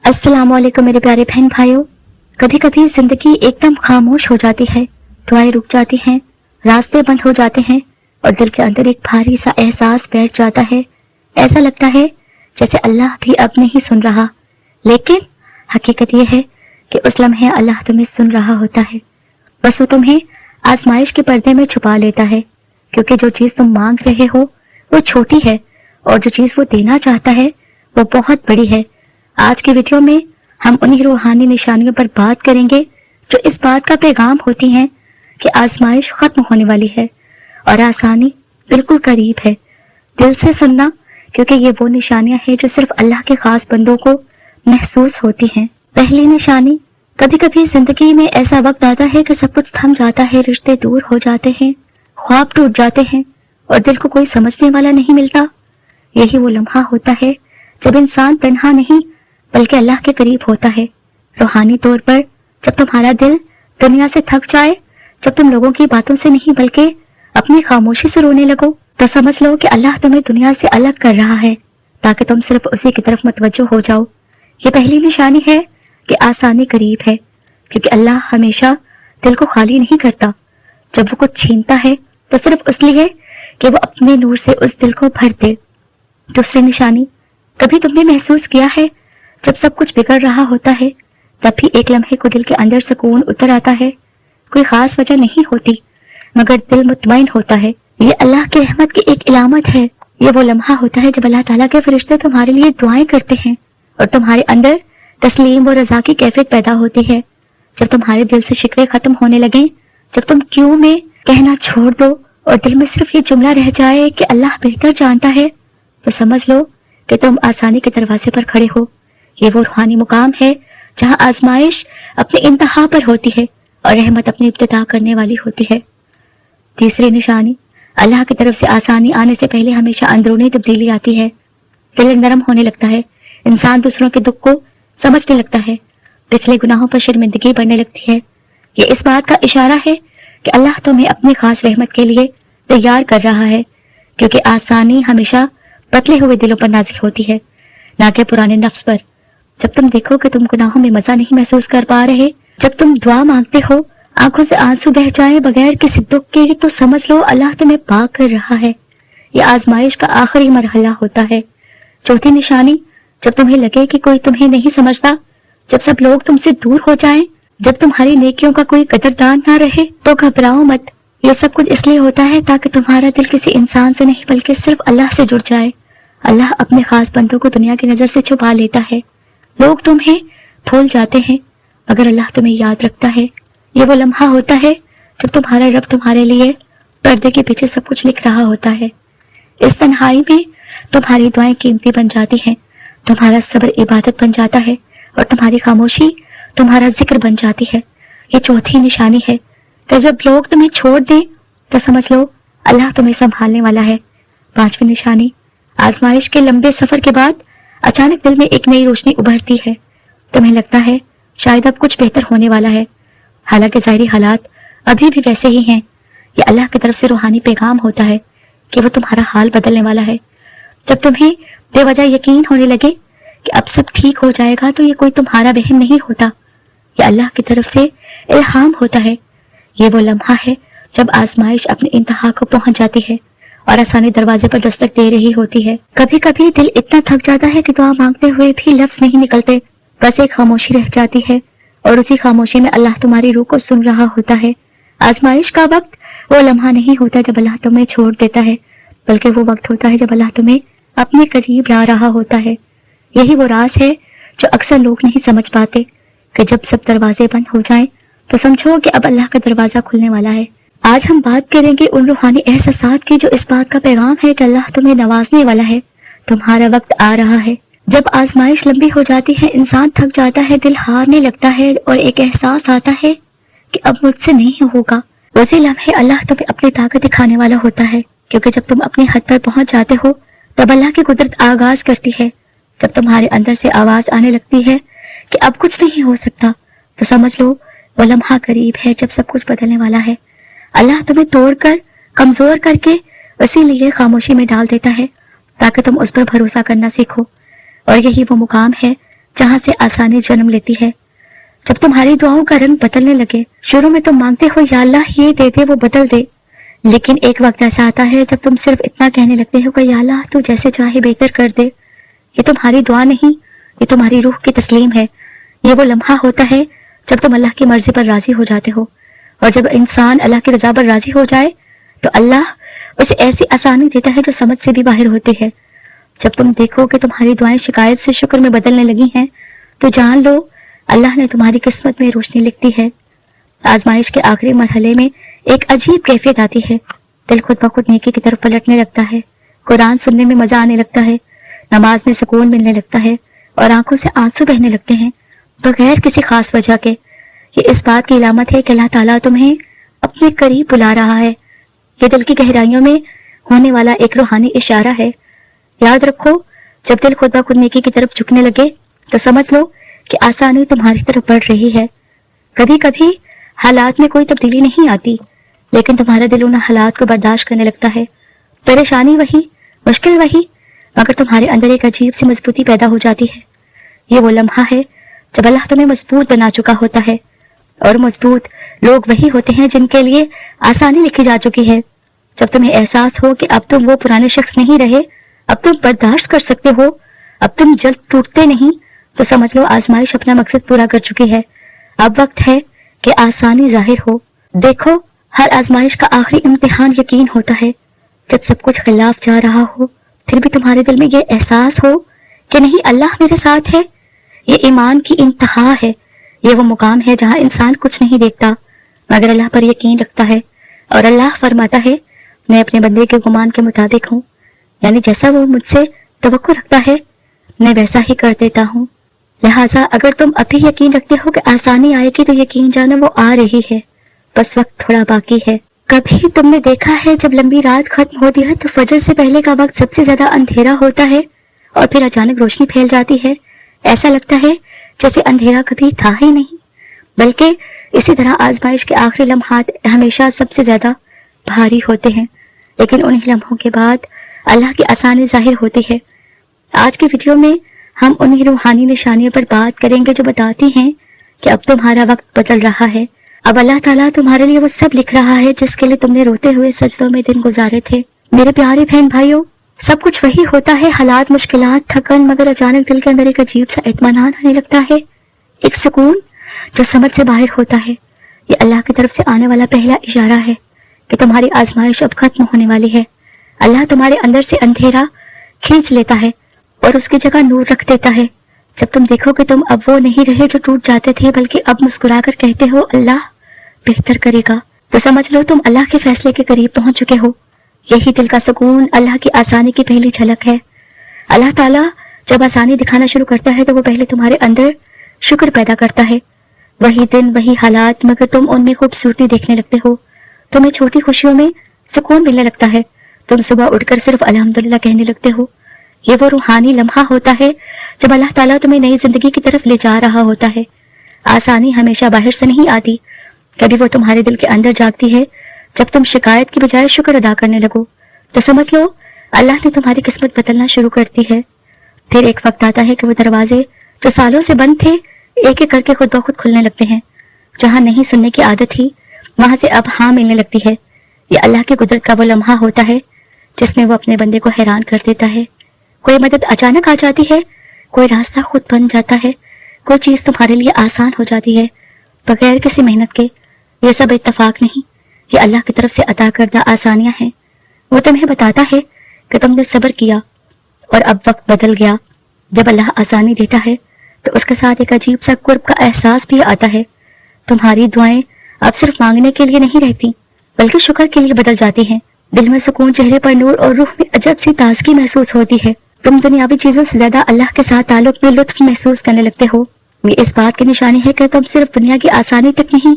अस्सलाम वालेकुम मेरे प्यारे बहन भाइयों। कभी कभी जिंदगी एकदम खामोश हो जाती है, दुआएं रुक जाती हैं, रास्ते बंद हो जाते हैं और दिल के अंदर एक भारी सा एहसास बैठ जाता है। ऐसा लगता है जैसे अल्लाह भी अब नहीं सुन रहा, लेकिन हकीकत यह है कि उस लम्हे अल्लाह तुम्हें सुन रहा होता है। बस वो तुम्हें आजमाइश के पर्दे में छुपा लेता है, क्योंकि जो चीज़ तुम मांग रहे हो वो छोटी है और जो चीज़ वो देना चाहता है वो बहुत बड़ी है। आज की वीडियो में हम उन्हीं रूहानी निशानियों पर बात करेंगे जो इस बात का पैगाम होती हैं कि आजमाइश खत्म होने वाली है और आसानी बिल्कुल करीब है। दिल से सुनना, क्योंकि ये वो निशानियां हैं जो सिर्फ अल्लाह के खास बंदों को महसूस होती हैं। पहली निशानी, कभी कभी जिंदगी में ऐसा वक्त आता है कि सब कुछ थम जाता है, रिश्ते दूर हो जाते हैं, ख्वाब टूट जाते हैं और दिल को कोई समझने वाला नहीं मिलता। यही वो लम्हा होता है जब इंसान तन्हा नहीं बल्कि अल्लाह के करीब होता है। रूहानी तौर पर जब तुम्हारा दिल दुनिया से थक जाए, जब तुम लोगों की बातों से नहीं बल्कि अपनी खामोशी से रोने लगो, तो समझ लो कि अल्लाह तुम्हें दुनिया से अलग कर रहा है ताकि तुम सिर्फ उसी की तरफ मुतवज्जो हो जाओ। ये पहली निशानी है कि आसानी करीब है, क्योंकि अल्लाह हमेशा दिल को खाली नहीं करता। जब वो कुछ छीनता है तो सिर्फ इसलिए कि वो अपने नूर से उस दिल को भर दे। दूसरी निशानी, कभी तुमने महसूस किया है जब सब कुछ बिगड़ रहा होता है तब भी एक लम्हे को दिल के अंदर सुकून उतर आता है। कोई खास वजह नहीं होती, मगर दिल मुतमईन होता है। ये अल्लाह की रहमत की एक इलामत है। ये वो लम्हा होता है जब अल्लाह ताला के फरिश्ते तुम्हारे लिए दुआएं करते हैं और तुम्हारे अंदर तस्लीम व रजा की कैफियत पैदा होती है। जब तुम्हारे दिल से शिकवे खत्म होने लगे, जब तुम क्यों में कहना छोड़ दो और दिल में सिर्फ ये जुमला रह जाए कि अल्लाह बेहतर जानता है, तो समझ लो कि तुम आसानी के दरवाजे पर खड़े हो। ये वो रूहानी मुकाम है जहां आजमाइश अपनी इंतहा पर होती है और रहमत अपनी इब्तिदा करने वाली होती है। तीसरी निशानी, अल्लाह की तरफ से आसानी आने से पहले हमेशा अंदरूनी तब्दीली आती है। दिल नरम होने लगता है, इंसान दूसरों के दुख को समझने लगता है, पिछले गुनाहों पर शर्मिंदगी बढ़ने लगती है। ये इस बात का इशारा है कि अल्लाह तुम्हें अपनी खास रहमत के लिए तैयार कर रहा है, क्योंकि आसानी हमेशा बदले हुए दिलों पर नाजिल होती है, ना कि पुराने नफ्स पर। जब तुम देखो कि तुम गुनाहों में मजा नहीं महसूस कर पा रहे, जब तुम दुआ मांगते हो आंखों से आंसू बह जाए बगैर किसी दुख के, तो समझ लो अल्लाह तुम्हें पाक कर रहा है। ये आजमाइश का आखिरी मरहला होता है। चौथी निशानी, जब तुम्हें लगे कि कोई तुम्हें नहीं समझता, जब सब लोग तुमसे दूर हो जाएं, जब तुम्हारी नेकियों का कोई कदरदान ना रहे, तो घबराओ मत। ये सब कुछ इसलिए होता है ताकि तुम्हारा दिल किसी इंसान से नहीं बल्कि सिर्फ अल्लाह से जुड़ जाए। अल्लाह अपने खास बंदों को दुनिया की नजर से छुपा लेता है। लोग तुम्हें भूल जाते हैं मगर अल्लाह तुम्हें याद रखता है। ये वो लम्हा होता है जब तुम्हारा रब तुम्हारे लिए पर्दे के पीछे सब कुछ लिख रहा होता है। इस तन्हाई में तुम्हारी दुआएं कीमती बन जाती हैं, तुम्हारा सब्र इबादत बन जाता है और तुम्हारी खामोशी तुम्हारा जिक्र बन जाती है। ये चौथी निशानी है कि जब लोग तुम्हें छोड़ दें तो समझ लो अल्लाह तुम्हें संभालने वाला है। पांचवी निशानी, आजमाइश के लंबे सफर के बाद अचानक दिल में एक नई रोशनी उभरती है। तुम्हें लगता है शायद अब कुछ बेहतर होने वाला है, हालांकि ज़ाहिरी हालात अभी भी वैसे ही हैं। ये अल्लाह की तरफ से रूहानी पैगाम होता है कि वो तुम्हारा हाल बदलने वाला है। जब तुम्हें बेवजह यकीन होने लगे कि अब सब ठीक हो जाएगा, तो ये कोई तुम्हारा वहम नहीं होता, ये अल्लाह की तरफ से इल्हाम होता है। ये वो लम्हा है जब आजमाइश अपनी इंतहा को पहुंच जाती है और आसानी दरवाजे पर दस्तक दे रही होती है। कभी कभी दिल इतना थक जाता है कि दुआ मांगते हुए भी लफ्ज नहीं निकलते, बस एक खामोशी रह जाती है और उसी खामोशी में अल्लाह तुम्हारी रूह को सुन रहा होता है। आजमाइश का वक्त वो लम्हा नहीं होता जब अल्लाह तुम्हें छोड़ देता है, बल्कि वो वक्त होता है जब अल्लाह तुम्हें अपने करीब ला रहा होता है। यही वो राज है जो अक्सर लोग नहीं समझ पाते कि जब सब दरवाजे बंद हो जाएं तो समझो कि अब अल्लाह का दरवाजा खुलने वाला है। आज हम बात करेंगे उन रूहानी एहसासात की जो इस बात का पैगाम है कि अल्लाह तुम्हें नवाजने वाला है, तुम्हारा वक्त आ रहा है। जब आजमाइश लंबी हो जाती है, इंसान थक जाता है, दिल हारने लगता है और एक एहसास आता है कि अब मुझसे नहीं होगा, उसी लम्हे अल्लाह तुम्हें अपनी ताकत दिखाने वाला होता है, क्योंकि जब तुम अपनी हद पर पहुंच जाते हो तब अल्लाह की कुदरत आगाज करती है। जब तुम्हारे अंदर से आवाज आने लगती है कि अब कुछ नहीं हो सकता, तो समझ लो वो लम्हा करीब है जब सब कुछ बदलने वाला है। अल्लाह तुम्हें तोड़कर कमजोर करके इसीलिए खामोशी में डाल देता है ताकि तुम उस पर भरोसा करना सीखो। और यही वो मुकाम है जहाँ से आसानी जन्म लेती है। जब तुम्हारी दुआओं का रंग बदलने लगे, शुरू में तुम मांगते हो या अल्लाह ये दे दे वो बदल दे, लेकिन एक वक्त ऐसा आता है जब तुम सिर्फ इतना कहने लगते हो कि या अल्लाह तू जैसे चाहे बेहतर कर दे। ये तुम्हारी दुआ नहीं, ये तुम्हारी रूह की तस्लीम है। ये वो लम्हा होता है जब तुम अल्लाह की मर्जी पर राजी हो जाते हो, और जब इंसान अल्लाह की रजा पर राजी हो जाए तो अल्लाह उसे ऐसी आसानी देता है जो समझ से भी बाहर होती है। जब तुम देखो कि तुम्हारी दुआएं शिकायत से शुक्र में बदलने लगी हैं, तो जान लो अल्लाह ने तुम्हारी किस्मत में रोशनी लिख दी है। आजमाइश के आखिरी मरहले में एक अजीब कैफियत आती है। दिल खुद ब खुद नेकी की तरफ पलटने लगता है, कुरान सुनने में मजा आने लगता है, नमाज में सुकून मिलने लगता है और आंखों से आंसू बहने लगते हैं बगैर किसी खास वजह के। ये इस बात की इलामत है कि अल्लाह ताला तुम्हें अपने करीब बुला रहा है। ये दिल की गहराइयों में होने वाला एक रूहानी इशारा है। याद रखो, जब दिल खुद ब खुद नेकी की तरफ झुकने लगे तो समझ लो कि आसानी तुम्हारी तरफ बढ़ रही है। कभी कभी हालात में कोई तब्दीली नहीं आती, लेकिन तुम्हारा दिल उन हालात को बर्दाश्त करने लगता है। परेशानी वही, मुश्किल वही, मगर तुम्हारे अंदर एक अजीब सी मजबूती पैदा हो जाती है। ये वो लम्हा है जब अल्लाह तुम्हें मजबूत बना चुका होता है, और मजबूत लोग वही होते हैं जिनके लिए आसानी लिखी जा चुकी है। जब तुम्हें एहसास हो कि अब तुम वो पुराने शख्स नहीं रहे, अब तुम बर्दाश्त कर सकते हो, अब तुम जल्द टूटते नहीं, तो समझ लो आजमाइश अपना मकसद पूरा कर चुकी है। अब वक्त है कि आसानी जाहिर हो। देखो, हर आजमाइश का आखिरी इम्तिहान यकीन होता है। जब सब कुछ खिलाफ जा रहा हो, फिर भी तुम्हारे दिल में ये एहसास हो कि नहीं, अल्लाह मेरे साथ है। ये ईमान की इंतहा है। ये वो मुकाम है जहाँ इंसान कुछ नहीं देखता मगर अल्लाह पर यकीन रखता है, और अल्लाह फरमाता है मैं अपने बंदे के गुमान के मुताबिक हूँ, यानी जैसा वो मुझसे तवक्को रखता है मैं वैसा ही कर देता हूँ। लिहाजा अगर तुम अभी यकीन रखते हो कि आसानी आएगी तो यकीन जानो वो आ रही है, बस वक्त थोड़ा बाकी है। कभी तुमने देखा है जब लंबी रात खत्म होती है तो फजर से पहले का वक्त सबसे ज्यादा अंधेरा होता है और फिर अचानक रोशनी फैल जाती है। ऐसा लगता है जैसे अंधेरा कभी था ही नहीं। बल्कि इसी तरह आजमाइश के आखिरी लम्हात हमेशा सबसे ज्यादा भारी होते हैं, लेकिन उन्हीं लम्हों के बाद अल्लाह की आसानी जाहिर होती है। आज की वीडियो में हम उन्हीं रूहानी निशानियों पर बात करेंगे जो बताती हैं कि अब तुम्हारा वक्त बदल रहा है। अब अल्लाह ताला तुम्हारे लिए वो सब लिख रहा है जिसके लिए तुमने रोते हुए सजदों में दिन गुजारे थे। मेरे प्यारे बहन भाइयों, सब कुछ वही होता है, हालात, मुश्किलात, थकन, मगर अचानक दिल के अंदर एक अजीब सा इत्मीनान आने लगता है, एक सुकून जो समझ से बाहर होता है। ये अल्लाह की तरफ से आने वाला पहला इशारा है कि तुम्हारी आजमाइश अब खत्म होने वाली है। अल्लाह तुम्हारे अंदर से अंधेरा खींच लेता है और उसकी जगह नूर रख देता है। जब तुम देखो कि तुम अब वो नहीं रहे जो टूट जाते थे, बल्कि अब मुस्कुराकर कहते हो अल्लाह बेहतर करेगा, तो समझ लो तुम अल्लाह के फैसले के करीब पहुंच चुके हो। यही दिल का सुकून, अल्लाह की आसानी की पहली झलक है। अल्लाह ताला जब आसानी दिखाना शुरू करता है तो वो पहले तुम्हारे अंदर शुक्र पैदा करता है। वही दिन, वही हालात, मगर तुम उनमें खूबसूरती देखने लगते हो। तुम्हें छोटी खुशियों में सुकून मिलने लगता है। तुम सुबह उठकर सिर्फ अल्हम्दुलिल्लाह कहने लगते हो। ये वो रूहानी लम्हा होता है जब अल्लाह ताला तुम्हें नई जिंदगी की तरफ ले जा रहा होता है। आसानी हमेशा बाहर से नहीं आती, कभी वो तुम्हारे दिल के अंदर जागती है। जब तुम शिकायत की बजाय शुक्र अदा करने लगो तो समझ लो अल्लाह ने तुम्हारी किस्मत बदलना शुरू करती है। फिर एक वक्त आता है कि वो दरवाजे जो सालों से बंद थे एक एक करके खुद ब खुद खुलने लगते हैं। जहां नहीं सुनने की आदत थी वहां से अब हाँ मिलने लगती है। ये अल्लाह की कुदरत का वो लम्हा होता है जिसमें वो अपने बंदे को हैरान कर देता है। कोई मदद अचानक आ जाती है, कोई रास्ता खुद बन जाता है, कोई चीज तुम्हारे लिए आसान हो जाती है बगैर किसी मेहनत के। ये सब इत्तफाक नहीं, ये अल्लाह की तरफ से अता करदा आसानियां हैं। वो तुम्हें बताता है कि तुमने सब्र किया और अब वक्त बदल गया। जब अल्लाह आसानी देता है तो उसके साथ एक अजीब सा कुर्ब का एहसास भी आता है। तुम्हारी दुआएं अब सिर्फ मांगने के लिए नहीं रहती बल्कि शुक्र के लिए बदल जाती हैं। दिल में सुकून, चेहरे पर नूर और रूह में अजब सी ताजगी महसूस होती है। तुम दुनियावी चीजों से ज्यादा अल्लाह के साथ ताल्लुक में लुत्फ महसूस करने लगते हो। ये इस बात की निशानी है कि तुम सिर्फ दुनिया की आसानी तक नहीं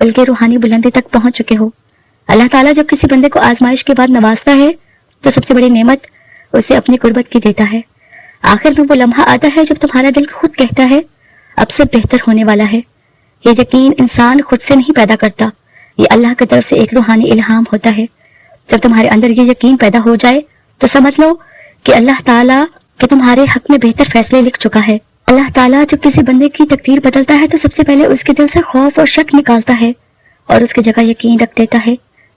बल्कि रूहानी बुलंदी तक पहुंच चुके हो। अल्लाह ताला जब किसी बंदे को आजमाइश के बाद नवाजता है तो सबसे बड़ी नेमत उसे अपनी कुर्बत की देता है। आखिर में वो लम्हा आता है जब तुम्हारा दिल खुद कहता है अब से बेहतर होने वाला है। ये यकीन इंसान खुद से नहीं पैदा करता, ये अल्लाह की तरफ से एक रूहानी इल्हाम होता है। जब तुम्हारे अंदर ये यकीन पैदा हो जाए तो समझ लो कि अल्लाह ताला के तुम्हारे हक में बेहतर फैसले लिख चुका है। اللہ تعالیٰ جب کسی بندے کی تقدیر بدلتا ہے تو سب سے پہلے اس کے دل سے خوف اور شک نکالتا ہے اور اس کی جگہ یقین رکھ دیتا ہے۔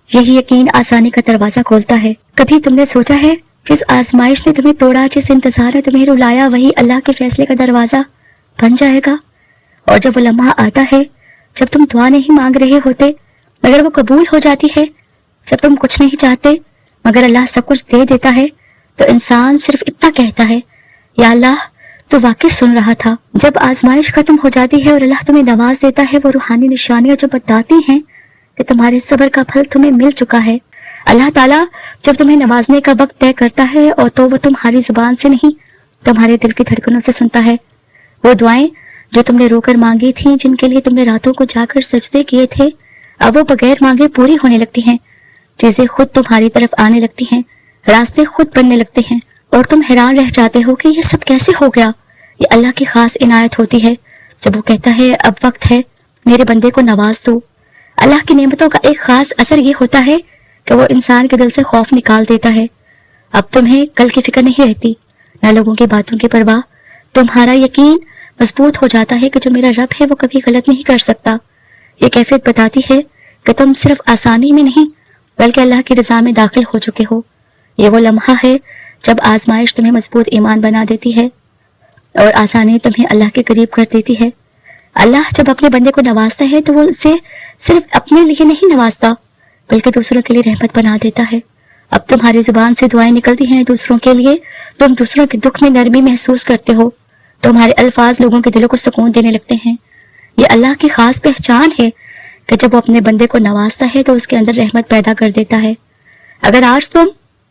یہی یقین آسانی کا دروازہ کھولتا ہے۔ کبھی تم نے سوچا ہے جس آزمائش نے تمہیں توڑا، جس انتظار نے تمہیں رلایا، وہی اللہ کے فیصلے کا دروازہ بن جائے گا؟ اور جب وہ لمحہ آتا ہے جب تم دعا نہیں مانگ رہے ہوتے مگر وہ قبول ہو جاتی ہے، جب تم کچھ نہیں چاہتے مگر اللہ سب کچھ دے دیتا ہے، تو انسان صرف اتنا کہتا ہے، یا اللہ تو واقعی سن رہا تھا۔ جب آزمائش ختم ہو جاتی ہے اور اللہ تمہیں نواز دیتا ہے، وہ روحانی نشانیاں جو بتاتی ہیں کہ تمہارے صبر کا پھل تمہیں مل چکا ہے۔ اللہ تعالیٰ جب تمہیں نوازنے کا وقت طے کرتا ہے اور تو وہ تمہاری زبان سے نہیں تمہارے دل کی دھڑکنوں سے سنتا ہے۔ وہ دعائیں جو تم نے رو کر مانگی تھیں، جن کے لیے تم نے راتوں کو جا کر سجدے کیے تھے، اب وہ بغیر مانگے پوری ہونے لگتی ہیں۔ چیزیں خود تمہاری طرف آنے لگتی ہیں، راستے خود بننے لگتے ہیں اور تم حیران رہ جاتے ہو کہ یہ سب کیسے ہو گیا۔ یہ اللہ کی خاص عنایت ہوتی ہے جب وہ کہتا ہے اب وقت ہے میرے بندے کو نواز دو۔ اللہ کی نعمتوں کا ایک خاص اثر یہ ہوتا ہے کہ وہ انسان کے دل سے خوف نکال دیتا ہے۔ اب تمہیں کل کی فکر نہیں رہتی، نہ لوگوں کی باتوں کی پرواہ۔ تمہارا یقین مضبوط ہو جاتا ہے کہ جو میرا رب ہے وہ کبھی غلط نہیں کر سکتا۔ یہ کیفیت بتاتی ہے کہ تم صرف آسانی میں نہیں بلکہ اللہ کی رضا میں داخل ہو چکے ہو۔ یہ وہ لمحہ ہے جب آزمائش تمہیں مضبوط ایمان بنا دیتی ہے اور آسانی تمہیں اللہ کے قریب کر دیتی ہے۔ اللہ جب اپنے بندے کو نوازتا ہے تو وہ اسے صرف اپنے لیے نہیں نوازتا بلکہ دوسروں کے لیے رحمت بنا دیتا ہے۔ اب تمہاری زبان سے دعائیں نکلتی ہیں دوسروں کے لیے، تم دوسروں کے دکھ میں نرمی محسوس کرتے ہو، تمہارے الفاظ لوگوں کے دلوں کو سکون دینے لگتے ہیں۔ یہ اللہ کی خاص پہچان ہے کہ جب وہ اپنے بندے کو نوازتا ہے تو اس کے اندر رحمت پیدا کر دیتا ہے۔ اگر آج تم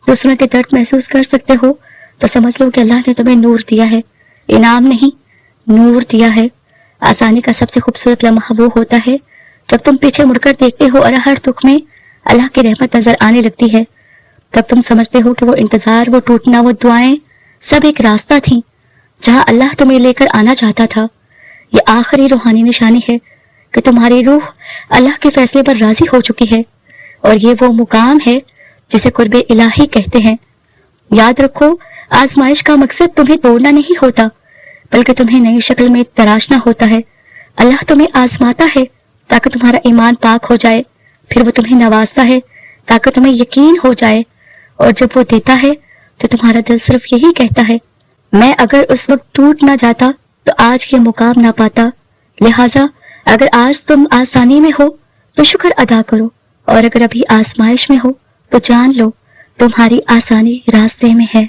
دوسروں کے درد محسوس کر سکتے ہو تو سمجھ لو کہ اللہ نے تمہیں نور دیا ہے، انعام نہیں، نور دیا ہے۔ آسانی کا سب سے خوبصورت لمحہ وہ ہوتا ہے جب تم پیچھے مڑ کر دیکھتے ہو اور ہر دکھ میں اللہ کی رحمت نظر آنے لگتی ہے۔ تب تم سمجھتے ہو کہ وہ انتظار، وہ ٹوٹنا، وہ دعائیں سب ایک راستہ تھیں جہاں اللہ تمہیں لے کر آنا چاہتا تھا۔ یہ آخری روحانی نشانی ہے کہ تمہاری روح اللہ کے فیصلے پر راضی ہو چکی ہے، اور یہ وہ مقام ہے جسے قرب الہی کہتے ہیں۔ یاد رکھو، آزمائش کا مقصد تمہیں توڑنا نہیں ہوتا بلکہ تمہیں نئی شکل میں تراشنا ہوتا ہے۔ اللہ تمہیں آزماتا ہے تاکہ تمہارا ایمان پاک ہو جائے، پھر وہ تمہیں نوازتا ہے تاکہ تمہیں یقین ہو جائے، اور جب وہ دیتا ہے تو تمہارا دل صرف یہی کہتا ہے، میں اگر اس وقت ٹوٹ نہ جاتا تو آج یہ مقام نہ پاتا۔ لہٰذا اگر آج تم آسانی میں ہو تو شکر ادا کرو، اور اگر ابھی آزمائش میں ہو تو جان لو تمہاری آسانی راستے میں ہے۔